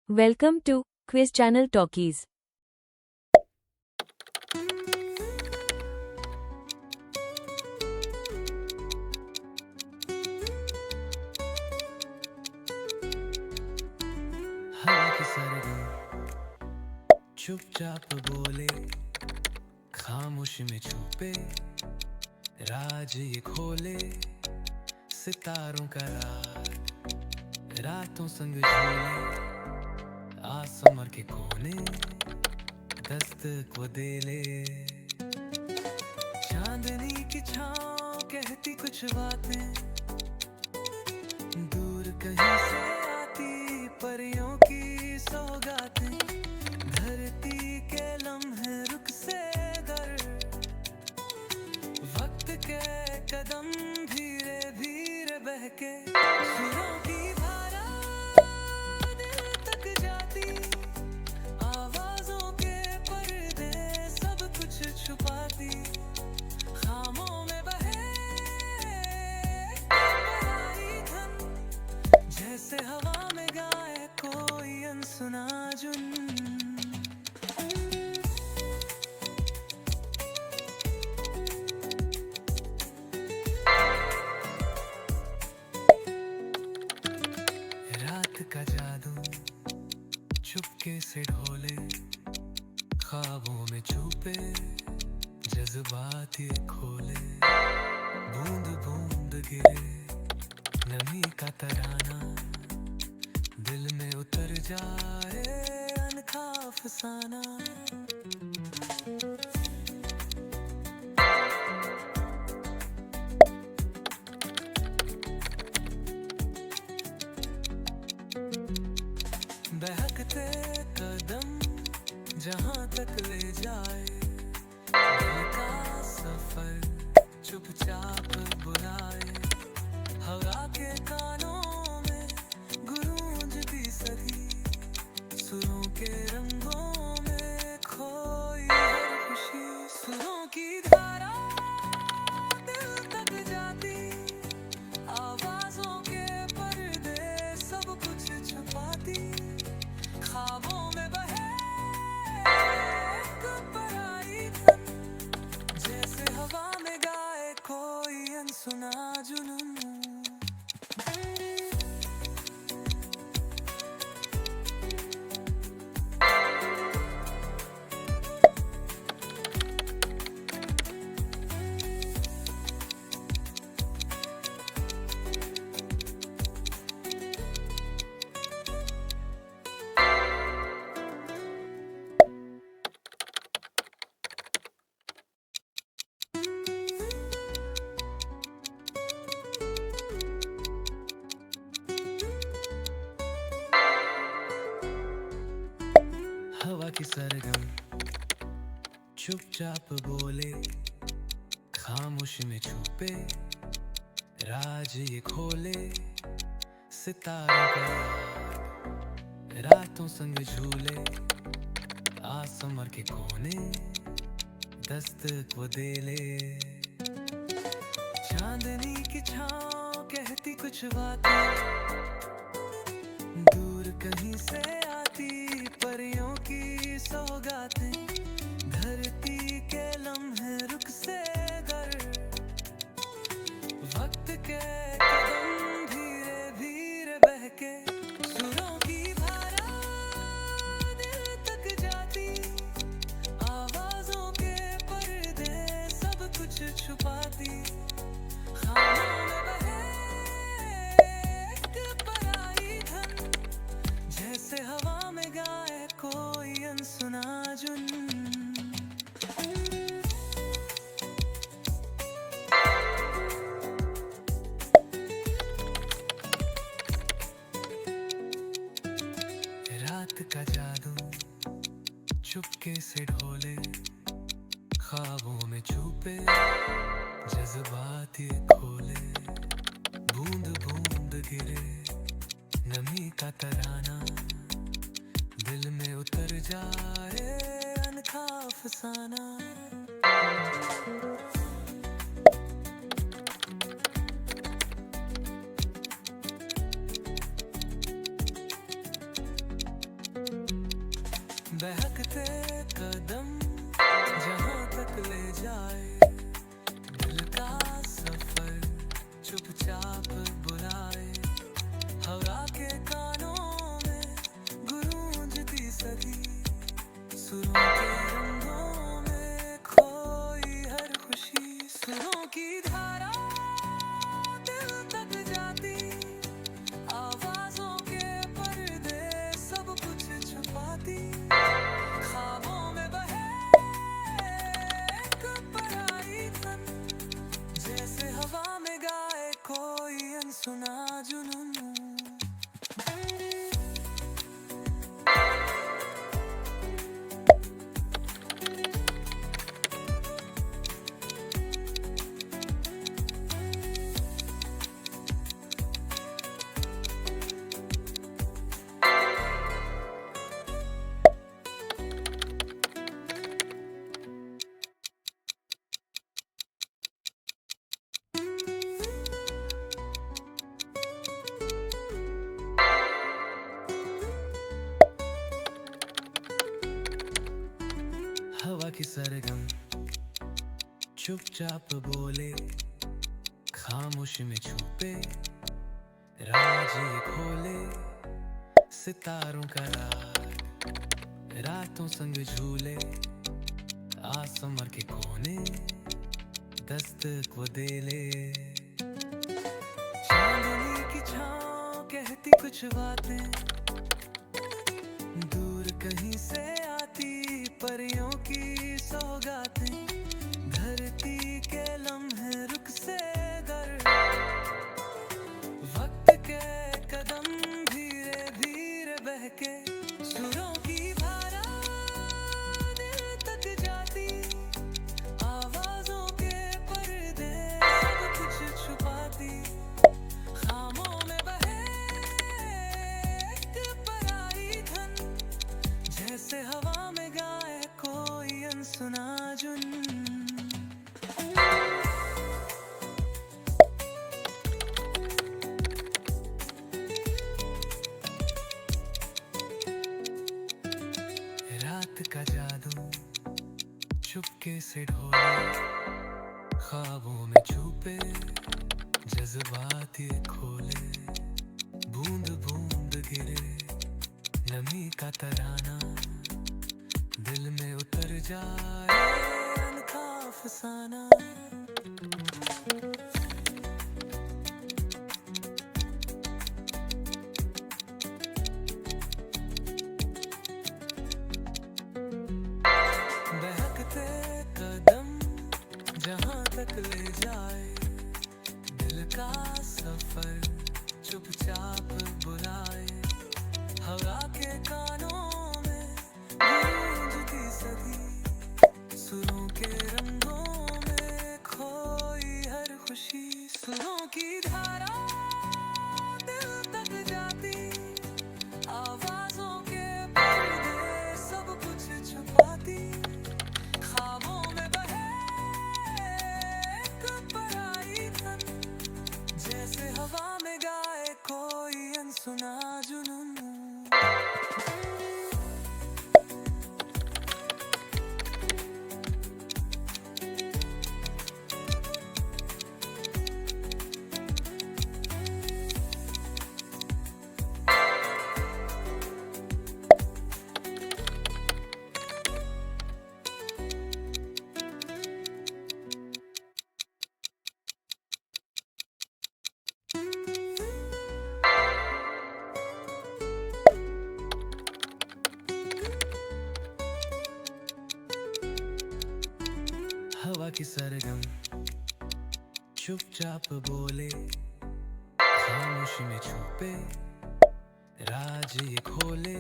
Welcome to Quiz Channel Talkies. हवा की सरगम चुपचाप बोले, खामोशी में छुपे राज ये खोले। सितारों का राज, रातों संग झूले, आसमां के कोने दस्तक वो दे ले। चांदनी की छाँव कहती कुछ बातें, दूर कहीं से आती परियों की सौगातें। धरती के लम्हे रुक से गर, वक्त के कदम धीरे धीरे बहके। सुरों की धारा दिल तक जाती, आवाजों के पर्दे सब कुछ छुपाती। खामों में बहे पराई धन, जैसे हवा में गाए कोई अनसुना जुन। रात का जादू चुपके से ढोले, ख्वाबों में छुपे जज्बात ये खोले। बूंद बूंद गिरे नमी का तराना, दिल में उतर जाए अनखा अफसाना। बहकते कदम जहां तक ले जाए, दिल का सफर चुपचाप बुलाए। हवा के कानों में गूंजती सदी, सुरों के रंगों में खोई हर खुशी। सुरों की धारा दिल तक जाती, आवाजों के पर्दे सब कुछ छुपाती। ख्वाबों में बहे एक पराई धन, जैसे हवा में गाए कोई अनसुना जुनून। हवा की सरगम चुपचाप बोले, खामोशी में छुपे राज ये खोले। सितारों का राग, रातों संग झूले, आसमां के कोने दस्तक वो दे ले। चांदनी की छाँव कहती कुछ बातें, दूर कहीं से आती परियों की सौगातें। धरती के लम्हे रुक से गर, वक्त के कदम धीरे धीरे बहके। सुरों की धारा दिल तक जाती, आवाजों के पर्दे सब कुछ छुपाती। खामों में बहे एक पराई धन, जैसे हवा में गाए कोई अनसुना जुन। रात का जादू चुपके से ढोले, ख्वाबों में छुपे जज्बात ये खोले। बूंद बूंद गिरे नमी का तराना, दिल में उतर जाए अनखा अफसाना। बहकते कदम जहां तक ले जाए, दिल का सफर चुपचाप बुलाए, हवा के कानों में गूंजती सदी, सुरों के रंगों में खोई हर खुशी, सुरों की धारा दिल तक जाती, आवाजों के पर्दे सब कुछ छुपाती, ख्वाबों में बहे एक पराई धन, जैसे हवा में गाए कोई अनसुना जुनून। हवा की सरगम चुपचाप बोले, खामोशी में छुपे राज ये खोले, सितारों का राग रातों संग झूले, आसमां के कोने दस्तक वो दे ले, चांदनी की छाँव कहती कुछ बातें, दूर कहीं से आती परियों की सौगातें, धरती के लम्हे रुख से गर, वक्त के कदम धीरे धीरे बहके, सुरों की धारा दिल तक जाती, आवाजों के पर्दे सब कुछ छुपाती, खामों में बहे एक पराई धन, जैसे हवा में गाए कोई अनसुना जुन। रात का जादू चुपके से ढोले, ख्वाबों में छुपे जज्बात ये खोले, बूंद बूंद गिरे नमी का तराना, दिल में उतर जाए अनखा अफसाना। बहकते कदम जहां तक ले जाए, दिल का सफर चुपचाप बुलाए, हवा के कानों में गूंजती सदी, सुरों के रंगों में खोई हर खुशी, सुरों की धारा दिल तक जाती, आवाजों के पर्दे सब कुछ छुपाती, ख्वाबों में बहे एक पराई धन, जैसे हवा में गाए कोई अनसुना जुनून। हवा की सरगम चुपचाप बोले, खामोशी में छुपे राज ये खोले,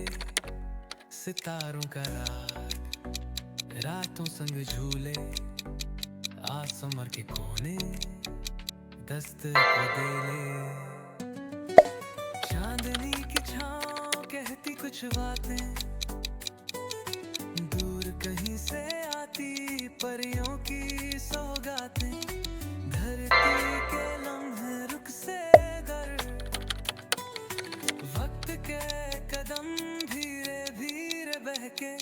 सितारों का राग रातों संग झूले, आसमां के कोने दस्तक दे ले, चांदनी की छाँव कहती कुछ बातें, दूर कहीं से आती परियों की सौगातें, धरती के लम्हे रुख से गर, वक्त के कदम धीरे धीरे बहके,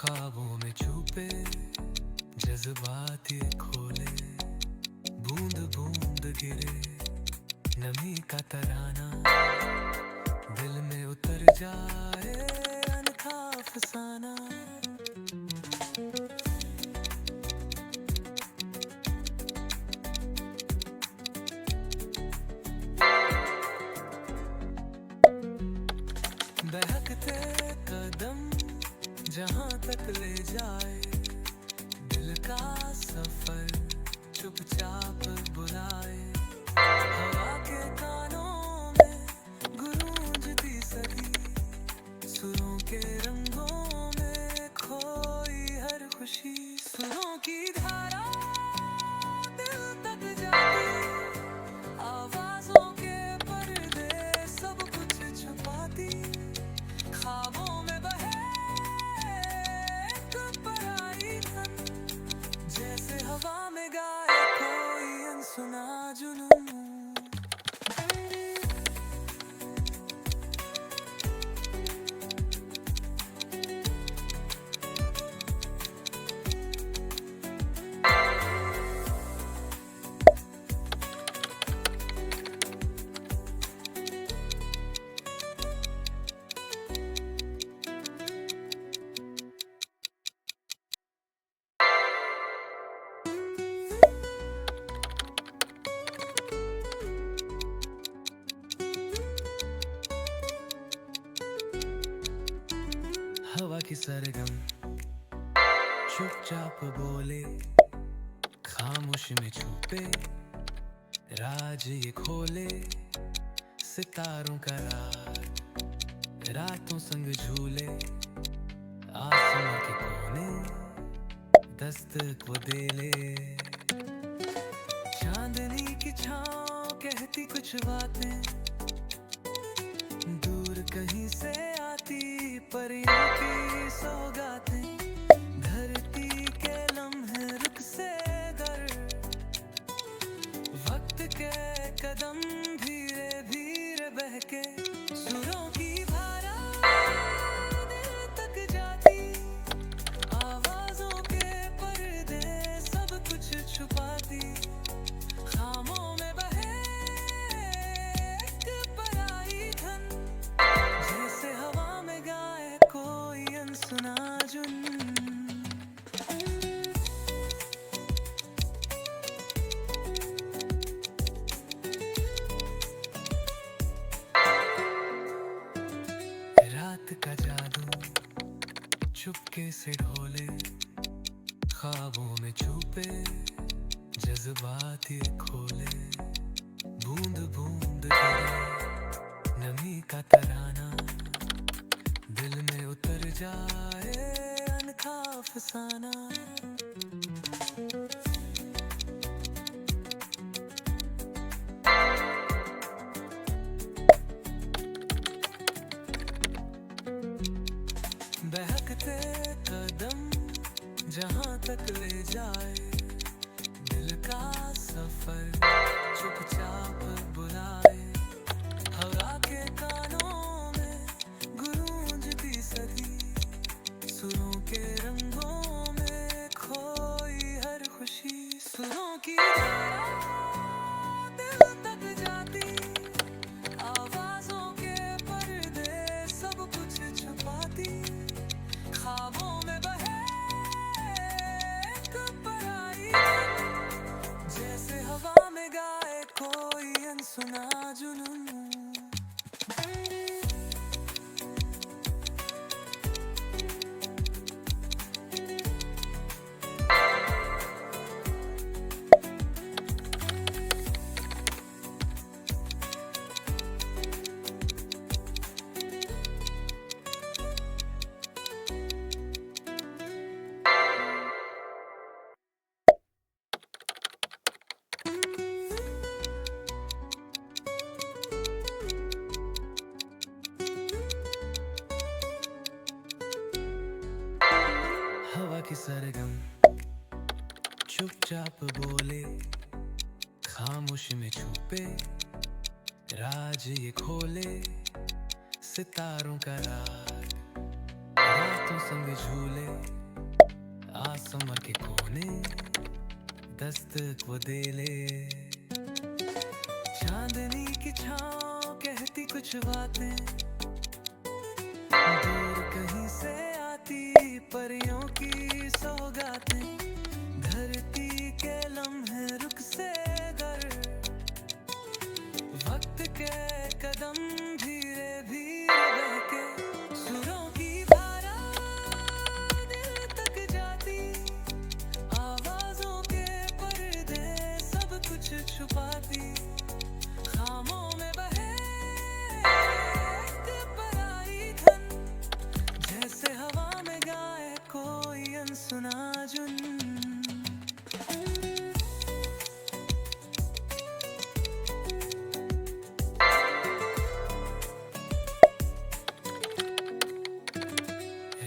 ख्वाबों में छुपे जज्बात ये खोले, बूंद बूंद गिरे नमी का तराना, दिल में उतर जाए अनथा अफसाना। बहकते कदम जहां तक ले जाए, दिल का सफर चुपचाप बुलाए, हवा के कानों में गूंजती सदी, सुरों के रंगों में खोई हर खुशी, सुरों की धारा दिल तक जाती, आवाजों के पर्दे सब कुछ छुपाती, ख्वाबों में बहे एक पराई धन, जैसे हवा में गाए कोई अनसुना जुनून। हवा की सरगम चुपचाप बोले, खामोश में छुपे राज ये खोले, सितारों का राज रातों संग झूले, आसमां के कोने दस्तक वो दे ले, चांदनी की छाँव कहती कुछ बातें, दूर कहीं से आती परियों की सौगातें, धरती के लम्हे रुख से गर, वक्त के कदम धीरे धीरे बहके, सुरों की धारा दिल तक जाती, आवाजों के पर्दे सब कुछ छुपाती, खामों में बहे एक पराई धन, जैसे हवा में गाए कोई अनसुना जुन। रात का जादू चुपके से ढोले, ख्वाबों में छुपे जज्बात ये खोले, बूंद बूंद गिरे नमी का तराना, दिल में उतर जाए अनथा अफसाना। बहकते कदम जहां तक ले जाए, दिल का सफर चुपचाप बुलाए, हवा के कानों में गूंजती सदी, सुरों के रंगों में खोई हर खुशी, सुरों की धारा दिल तक जाती, आवाजों के पर्दे सब कुछ छुपाती, ख्वाबों में बहे एक पराई धन, जैसे हवा में गाए कोई अनसुना जुनून। हवा की सरगम चुपचाप बोले, खामोश में छुपे राज ये खोले, सितारों का राज रातों संग झूले, आसमां के कोने दस्तक वो दे ले। चांदनी की छाँव कहती कुछ बातें, दूर कहीं से आती परियों की सौगातें। धरती के लम्हे रुख से गर, वक्त के कदम धीरे धीरे बहके। सुरों की धारा दिल तक जाती, आवाजों के पर्दे सब कुछ छुपाती। खामों में बहे एक पराई धन, जैसे हवा में गाए कोई अनसुना जुन।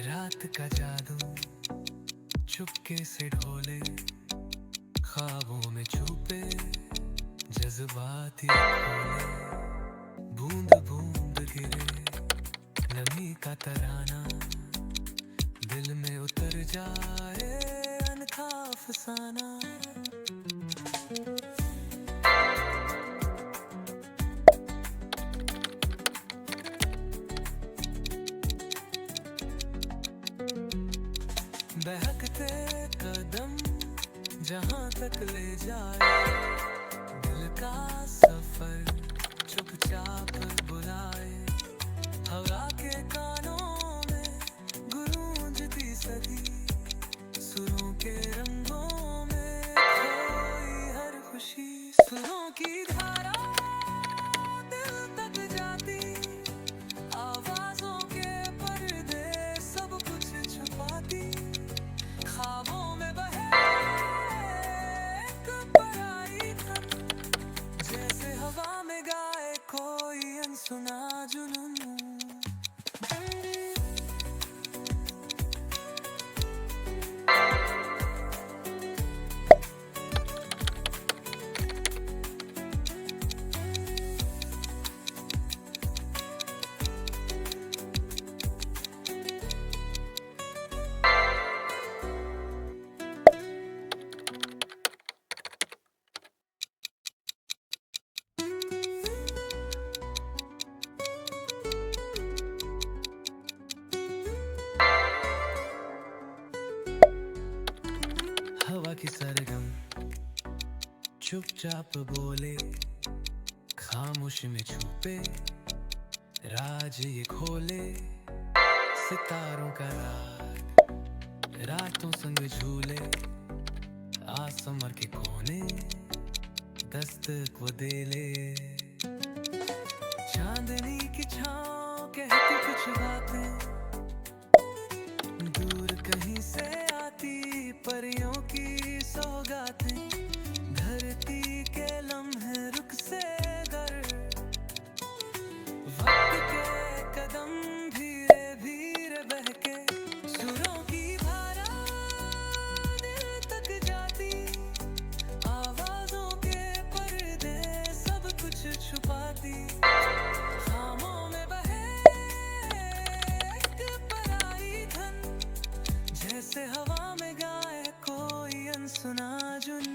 रात का जादू चुपके से ढोले, ख्वाबों में छुपे जज्बाती खोले। बूंद बूंद गिरे नमी का तराना, दिल में उतर जाए अनखा अफसाना। बहकते कदम जहां तक ले जाए, दिल का सफर चुपचाप बुलाए। हवा के कानों में गूंजती सदी, सुरों के रंगों में खोई हर खुशी। सुरों की धारा दिल तक जाती, आवाजों के पर्दे सब कुछ छुपाती। ख्वाबों में बहे एक पराई धन, जैसे हवा में गाए कोई अनसुना जुनून। हवा की सरगम चुपचाप बोले, खामोश में छुपे राज ये खोले। सितारों का राग रातों संग झूले, आसमां के कोने दस्तक वो दे ले। चांदनी की छाँव कहती कुछ बातें, दूर कहीं से आती परियों की सौगातें। धरती के लम्हे रुख से गर, वक्त के कदम धीरे धीरे बहके। सुरों की धारा दिल तक जाती, आवाजों के पर्दे सब कुछ छुपाती। खामों में बहे एक पराई धन, जैसे हवा में गाए कोई अनसुना जुन।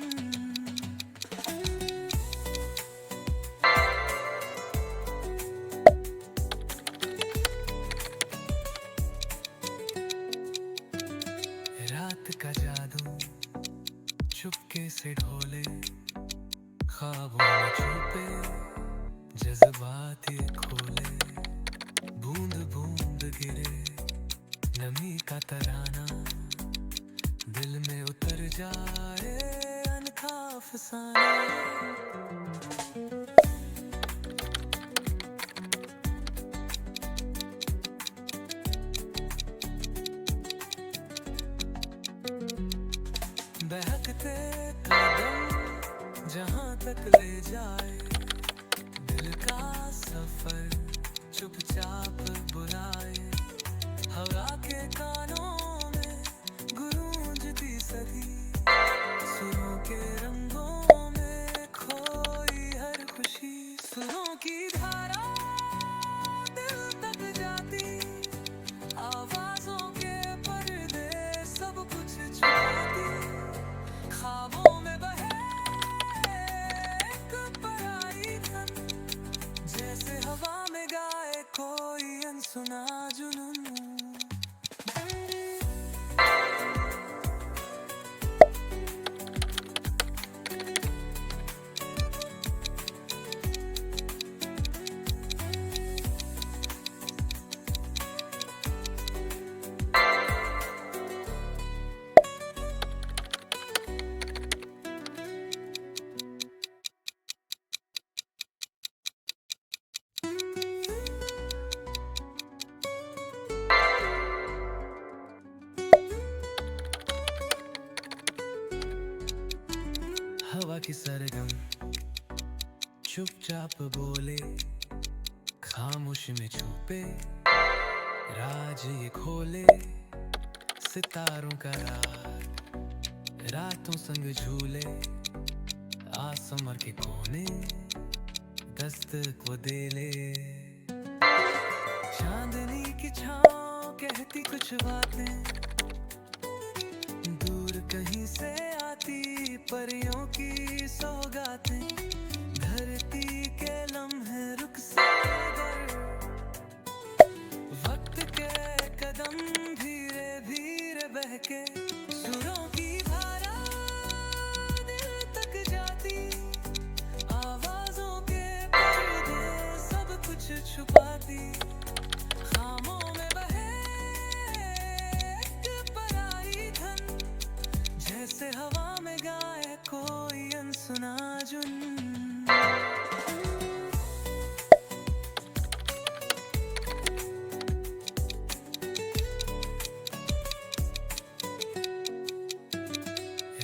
रात का जादू चुपके से ढोले, ख्वाबों में छुपे जज्बात ये खोले। बूंद बूंद गिरे नमी का तराना, दिल में उतर जाए अनखा अफसाना। बहकते कदम जहां तक ले जाए, दिल का सफर चुपचाप बुलाए। हवा के कानों में गूंजती सदी, सुरों के रंगों में खोई हर खुशी। सुरों की धारा दिल तक जाती, आवाजों के पर्दे सब कुछ छुपाती। हवा की सरगम चुपचाप बोले, खामोश में छुपे राज ये खोले, सितारों का राग रातों संग झूले, आसमां के कोने दस्तक वो दे ले। चांदनी की छाँव कहती कुछ बातें, दूर कहीं से आती परियों की सौगातें, धरती के लम्हे रुख से दर, वक्त के कदम धीरे धीरे बहके, सुरों की धारा दिल तक जाती, आवाजों के पर्दे सब कुछ छुपाती, खामों में बहे एक पराई धन, जैसे हवा में गाए कोई अनसुना जुन।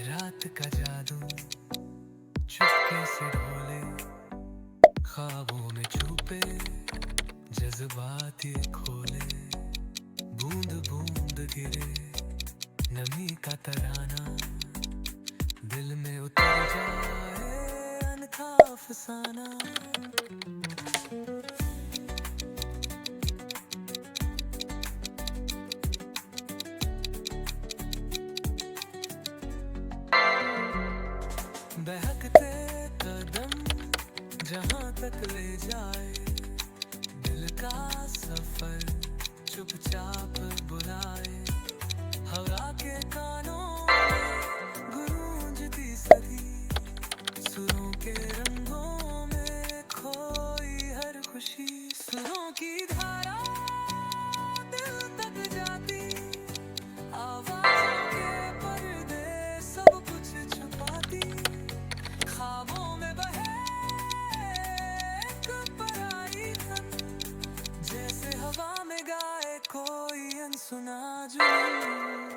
रात का जादू चुपके से ढोले, ख्वाबों में छुपे जज्बात ये खोले, बूंद बूंद गिरे नमी का तराना, दिल में उतर जाए अनखा अफसाना। बहकते कदम जहां तक ले जाए, दिल का सफर चुपचाप बुलाए, हवा के कानों में गूंजती सदी, सुरों के रंगों में खोई हर खुशी, सुरों की धारा दिल तक जाती, आवाज़ों के पर्दे सब कुछ छुपाती, ख्वाबों में बहे एक पराई धन, जैसे हवा में गाए कोई अनसुना जुनून।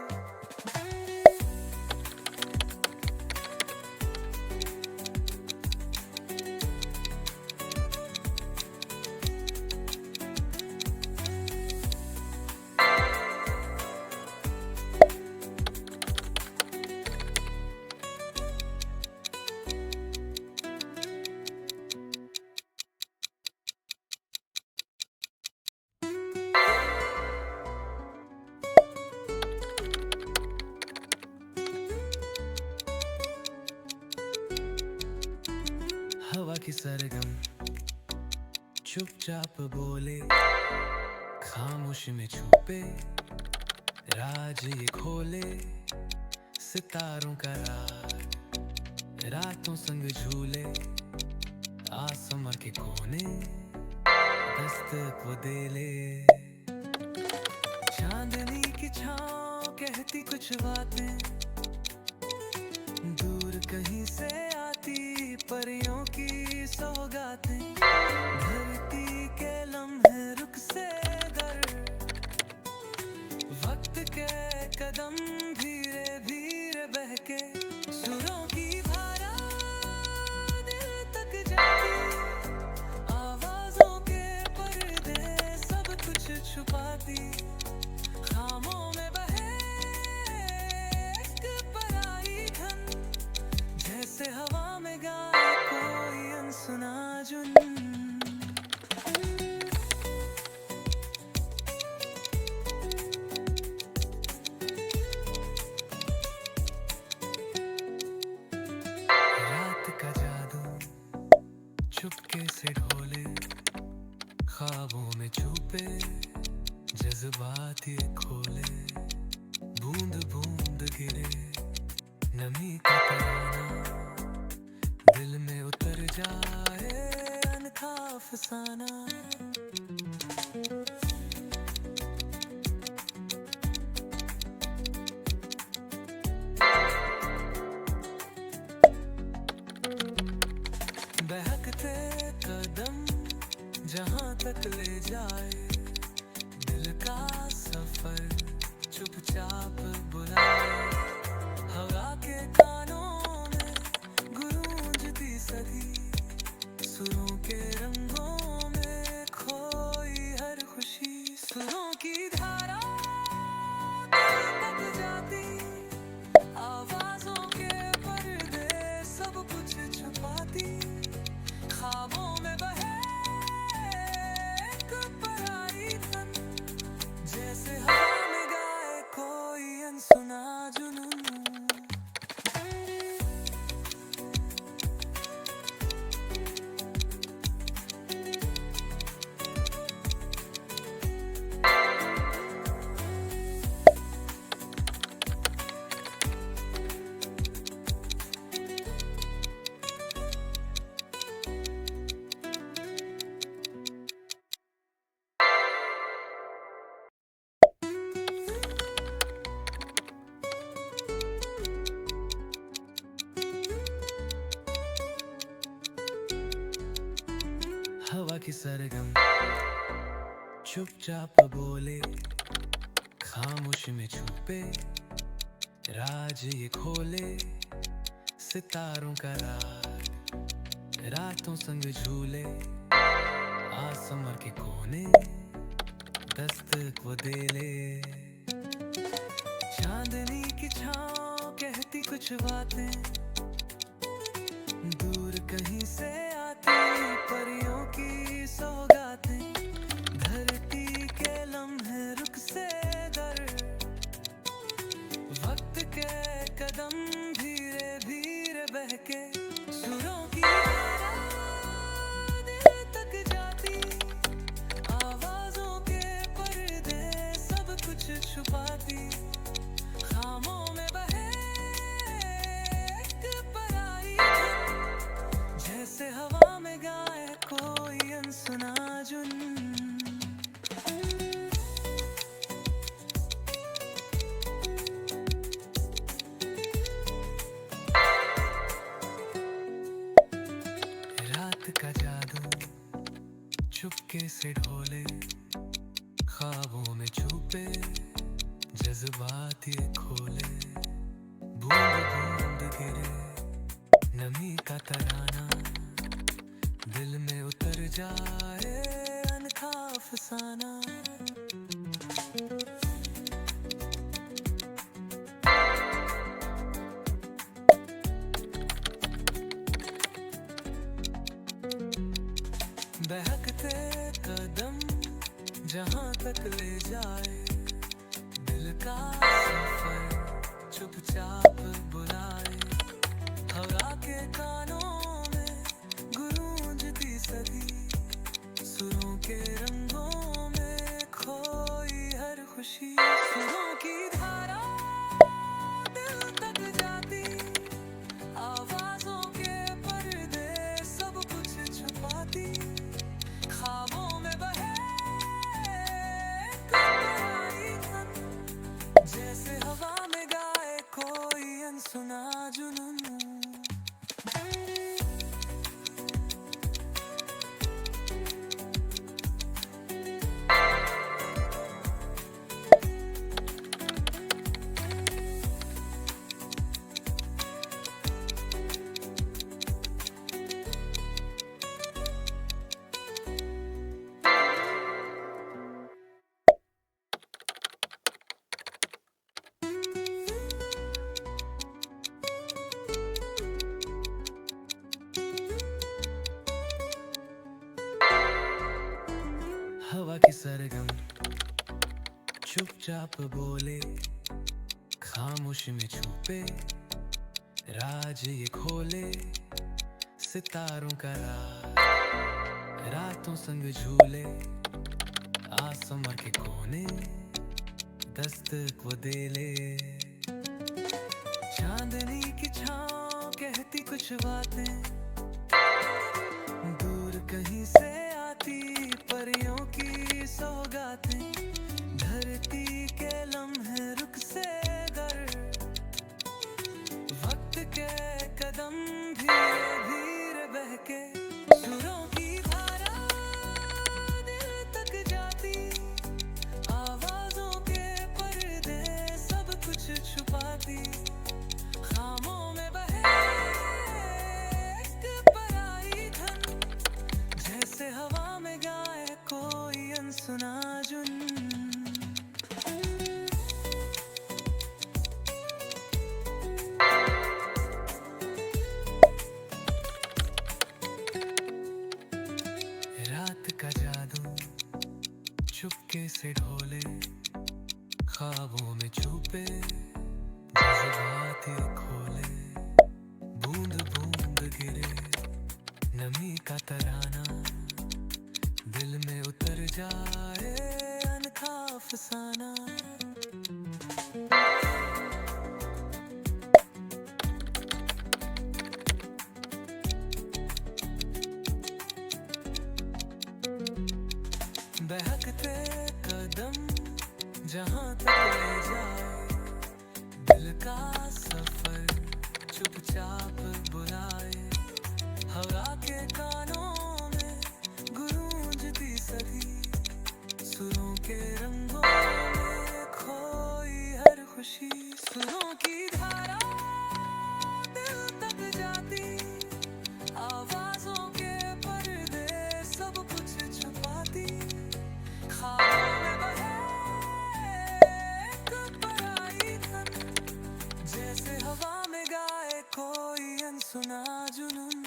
हवा की सरगम चुपचाप बोले, खामोश में छुपे राज ये खोले, सितारों का राग रातों संग झूले, आसमां के कोने दस्तक वो दे ले। चांदनी की छाँव कहती कुछ बातें, दूर कहीं से आती परियों की सौगातें, धरती के लम्हे रुख से दर, वक्त के कदम धीरे धीरे बहके, सुरों की धारा दिल तक जाती, आवाजों के पर्दे सब कुछ छुपाती, खामों में बहे एक पराई धन, जैसे हवा में गाए कोई अनसुना जुन। रात का जादू चुपके से ढोले, ख्वाबों में छुपे जज्बात ये खोले, बूंद बूंद गिरे नमी का तराना, दिल में उतर जाए अनखा अफसाना। बहकते कदम जहां तक ले जाए, दिल का सफर चुपचाप बुलाए, हवा के कानों में गुरूर की सरगम चुपचाप बोले, खामोशी में छुपे राज ये खोले, सितारों का राग रातों संग झूले, आसमां के कोने दस्तक वो दे ले। चांदनी की छाँव कहती कुछ बातें, दूर कहीं से आती परियों की सौगातें, धरती के लम्हे रुख से दर, वक्त के कदम धीरे धीरे बहके, सुरों की धारा दिल तक जाती, आवाजों के पर्दे सब कुछ छुपाती, खामों में बहे एक पराई धुन, जैसे हवा में गाए कोई अनसुना जुन। रात का जादू चुपके से ढोले, ख्वाबों में छुपे जज्बात ये खोले, बूंद बूंद गिरे नमी का तराना, दिल में उतर जाए अनखा अफसाना। बहकते कदम जहां तक ले जाए, दिल का सफर चुपचाप बुलाए, हवा के कानों में गूंजती सदी, सुरों के रंगों में खोई हर खुशी, सुरों की धारा दिल तक जाती, आवाजों के पर्दे सब कुछ छुपाती, ख्वाबों में बहे एक धुन, जैसे हवा में गाए कोई अनसुना जुनून। हवा की सरगम चुपचाप बोले, खामोशी में छुपे राज ये खोले, सितारों का राग रातों संग झूले, आसमां के कोने दस्तक वो दे ले। चांदनी की छाँव कहती कुछ बातें, दूर कहीं से आती परियों की सौगातें, धरती के लम्हे रुख से दर, वक्त के कदम धीरे धीरे बहके, सुरों की धारा दिल तक जाती, आवाजों के पर्दे सब कुछ छुपाती, खामों में बहे एक पराई धुन, जैसे हवा में गाए कोई अनसुना जुन। रात का जादू चुपके से ढोले, ख्वाबों में छुपे जज्बात ये खोले, बूंद बूंद गिरे नमी का तराना, दिल में उतर जाए अनखा अफसाना। बहकते कदम जहां तक ले जाए, दिल का सफर चुपचाप बुलाए, हवा के कानों में गुरूर के रंगों में खोई हर खुशी, सुरों की धारा दिल तक जाती, आवाजों के पर्दे सब कुछ छुपाती, ख्वाबों में बहे एक पराई धन, जैसे हवा में गाए कोई अनसुना जुनून।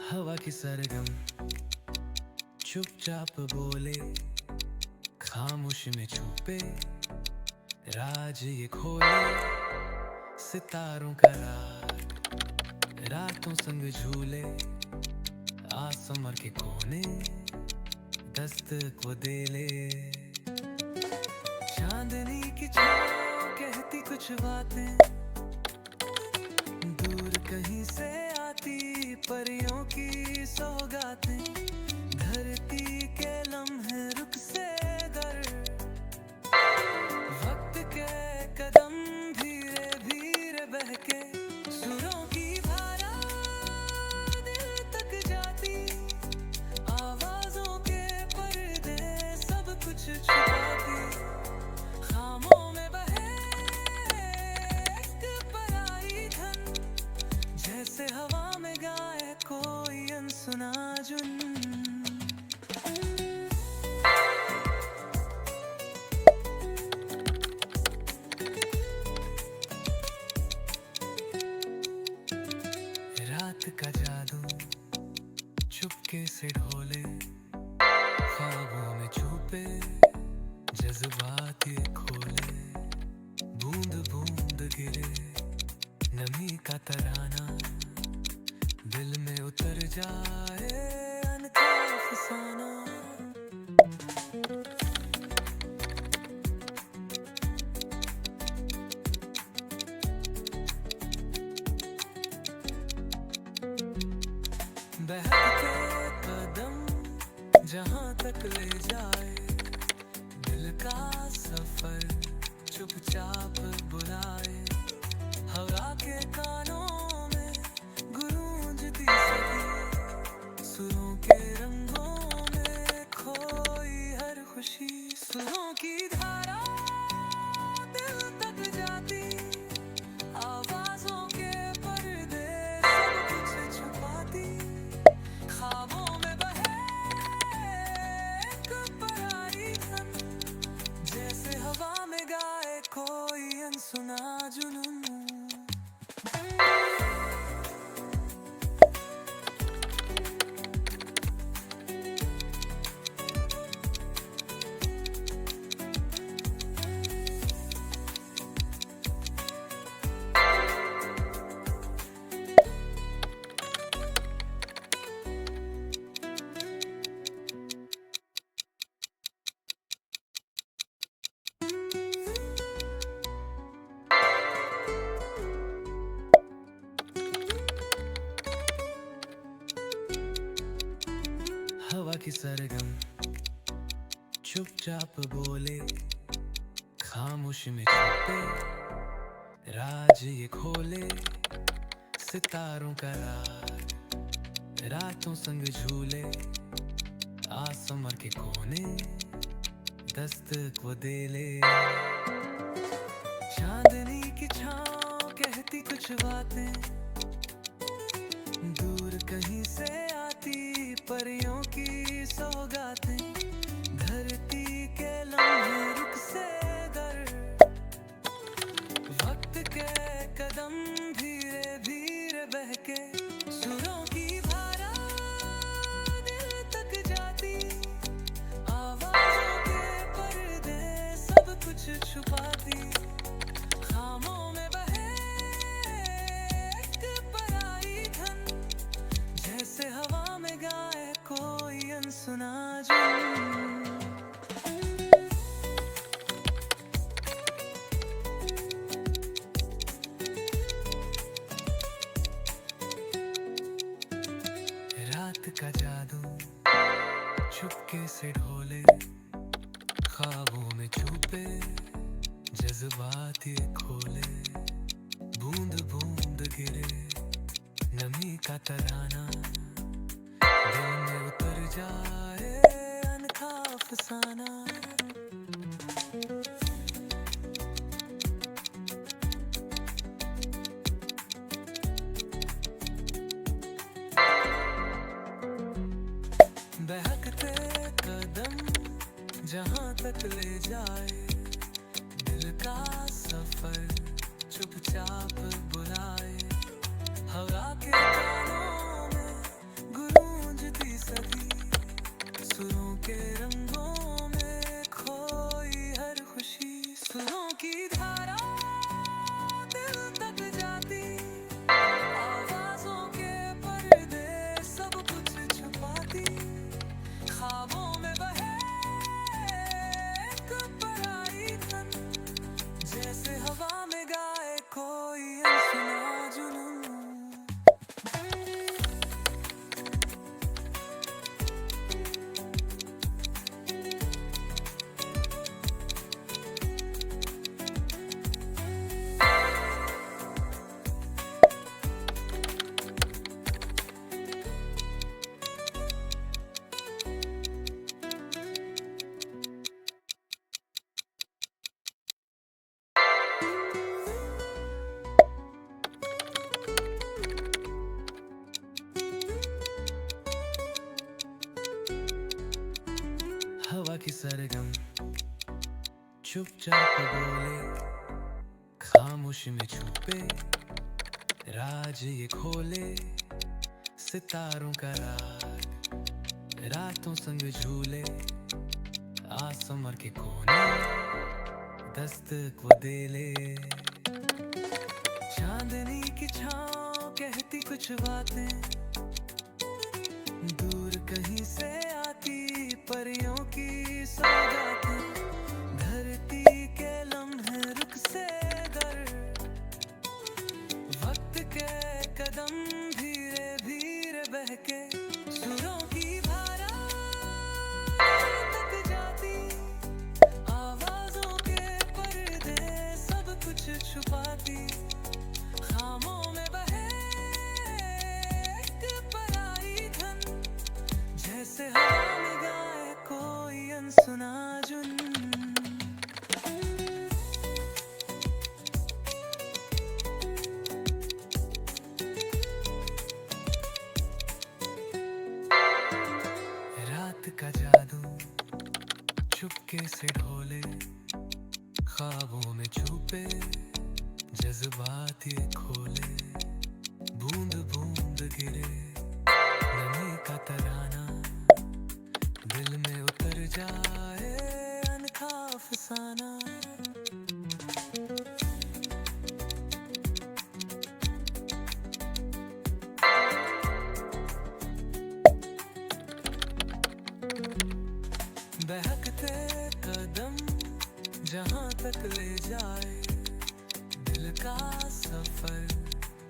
हवा की सरगम चुपचाप बोले, खामोश में छुपे राज ये खोले, सितारों का राग रातों संग झूले, आसमां के कोने दस्तक वो दे ले, चांदनी की छाँव कहती कुछ बातें, दूर कहीं से आती परियों की सौगातें, धरती के लम्हे रुख से दर, वक्त के कदम धीरे धीरे बहके, सुरों की धारा दिल तक जाती, आवाजों के पर्दे सब कुछ छुपाती, खामों में बहे एक पराई धन, जैसे हवा में गाए कोई अनसुना जुन। रात का जादू चुपके से ढोले, ख्वाबों में छुपे जज्बात ये खोले, बूंद बूंद गिरे नमी का तराना, दिल में उतर जाए अनका अफसाना। बहकते कदम जहां तक ले जाए, दिल का सफर चुपचाप बुलाए, हवा के कानों में गूंजती सदी, सुरों के रंगों में खोई हर खुशी, सुरों की धारा दिल तक जाती, आवाजों के पर्दे सब कुछ छुपाती, ख्वाबों में बहे एक पराई धन, जैसे हवा में गाए कोई अनसुना जुनून। हवा की सरगम चुपचाप बोले, खामोश में छुपे राज ये खोले, सितारों का राग रातों संग झूले, आसमां के कोने दस्तक वो दे ले, चांदनी की छाँव कहती कुछ बातें, दूर कहीं से आती परियों की सौगातें, धरती के लम्हे रुख से दर, वक्त के कदम धीरे धीरे बहके, सुरों की धारा दिल तक जाती, आवाजों के पर्दे सब कुछ छुपाती, खामों में बहे एक पराई धन, से ढोले ख्वाबों में छुपे जज्बात ये खोले, बूंद बूंद गिरे नमी का तराना, दिल में उतर जाए अनखा अफसाना। बहकते कदम जहां तक ले जाए, दिल का सफर चुपचाप बुलाए, हवा के तारों में गूंजती सदी, सुरों के रंगों में खोई हर खुशी, सुरों की धारा दिल तक जाती, आवाजों के पर्दे सब कुछ छुपाती, ख्वाबों में बहे एक पराई धन, जैसे हवा में गाए कोई अनसुना जुनून। हवा की सरगम चुपचाप बोले, खामोशी में छुपे राज ये खोले, सितारों का राग रातों संग झूले, आसमां के कोने दस्तक वो दे ले, चांदनी की छाँव कहती कुछ बातें, दूर कहीं से आती परियों की सौगातें, धरती के लम्हे रुख से दर, वक्त के कदम धीरे धीरे बहके, सुरों की धारा तक जाती, आवाजों के पर्दे सब कुछ छुपाती, खामों में बहे एक पराई धन, जैसे हवा में गाए कोई अनसुना जुनून। रात का जादू चुपके से ढोले, ख्वाबों में छुपे जज्बात ये खोले, बूंद बूंद गिरे नमी का तराना, दिल में उतर जाए अनखा अफसाना। बहकते कदम जहां तक ले जाए, दिल का सफर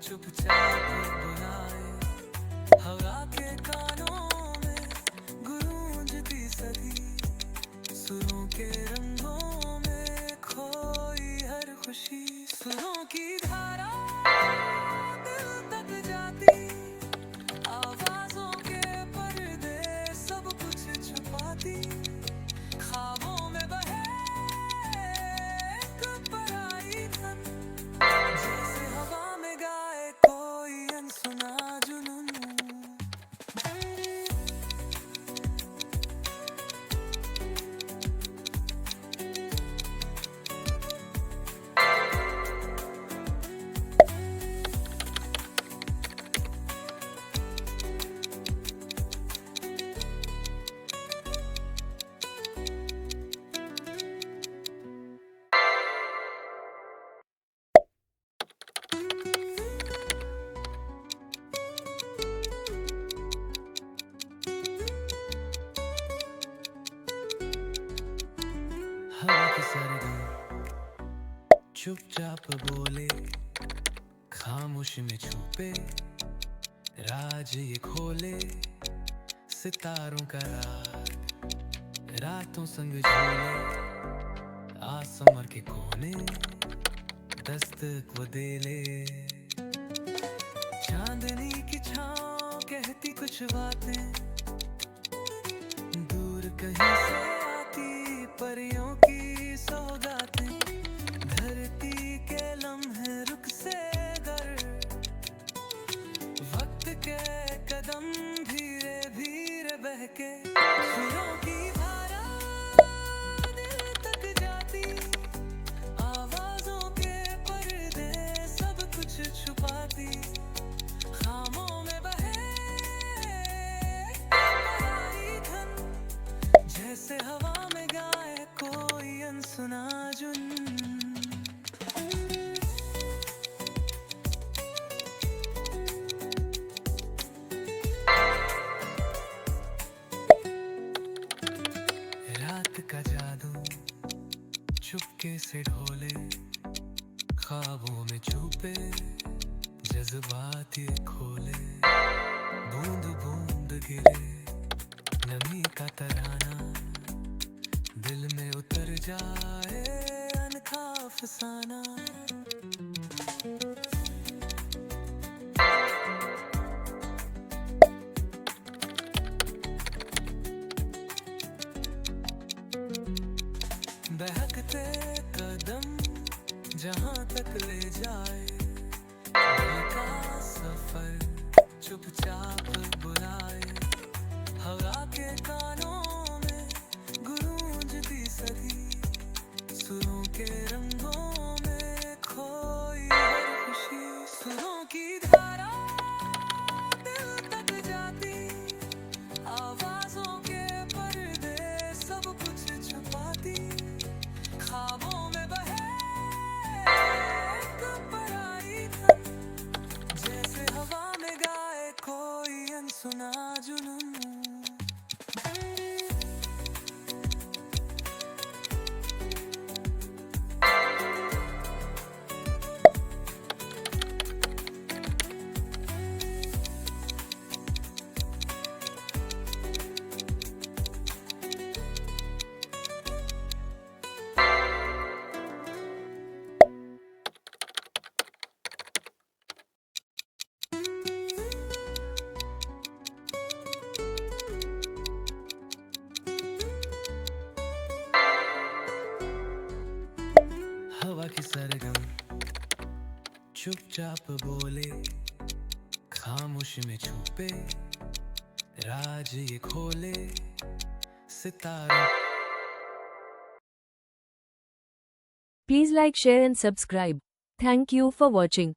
चुपचाप बुलाए, हवा के कानों में गूंजती सदी, सुरों के रंगों में खोई हर खुशी, सुरों की धारा दिल तक जाती, आवाजों के पर्दे सब कुछ छुपाती, ख्वाबों में बहे एक पराई धन, जैसे हवा में गाए कोई अनसुना जुनून। हवा की सरगम चुपचाप बोले, खामोशी में छुपे राज ये खोले, सितारों का राग रातों संग झूले आसमां के कोने दस्तक वो दे ले। चांदनी की छाँव कहती कुछ बातें, दूर कहीं से आती परियों की सौगातें, धरती के लम्हे रुख से गर, वक्त के कदम धीरे धीरे बहके, सुरों की धारा दिल तक जाती, आवाजों के पर्दे सब कुछ छुपाती, खामों में बहे पराई धन, जैसे हवा में गाए कोई अनसुना जुन। रात का जादू चुपके से ढोले, ख्वाबों में छुपे जज्बात ये खोले, बूंद बूंद गिरे नमी का तराना, दिल में उतर जाए अनखा अफसाना। बहकते कदम जहां तक ले जाए, दिल का सफर चुपचाप बुलाए, हवा के कानों में गूंजती सदी, सुरों के रंगों में खोई हर खुशी, सुरों की धारा दिल तक जाती, आवाजों के पर्दे सब कुछ छुपाती, ख्वाबों में बहे एक पराई धन, जैसे हवा में गाए कोई अनसुना जुनून। हवा की सरगम चुपचाप बोले, खामोशी में छुपे राज ये खोले, सितारों। Please like, share and subscribe. Thank you for watching.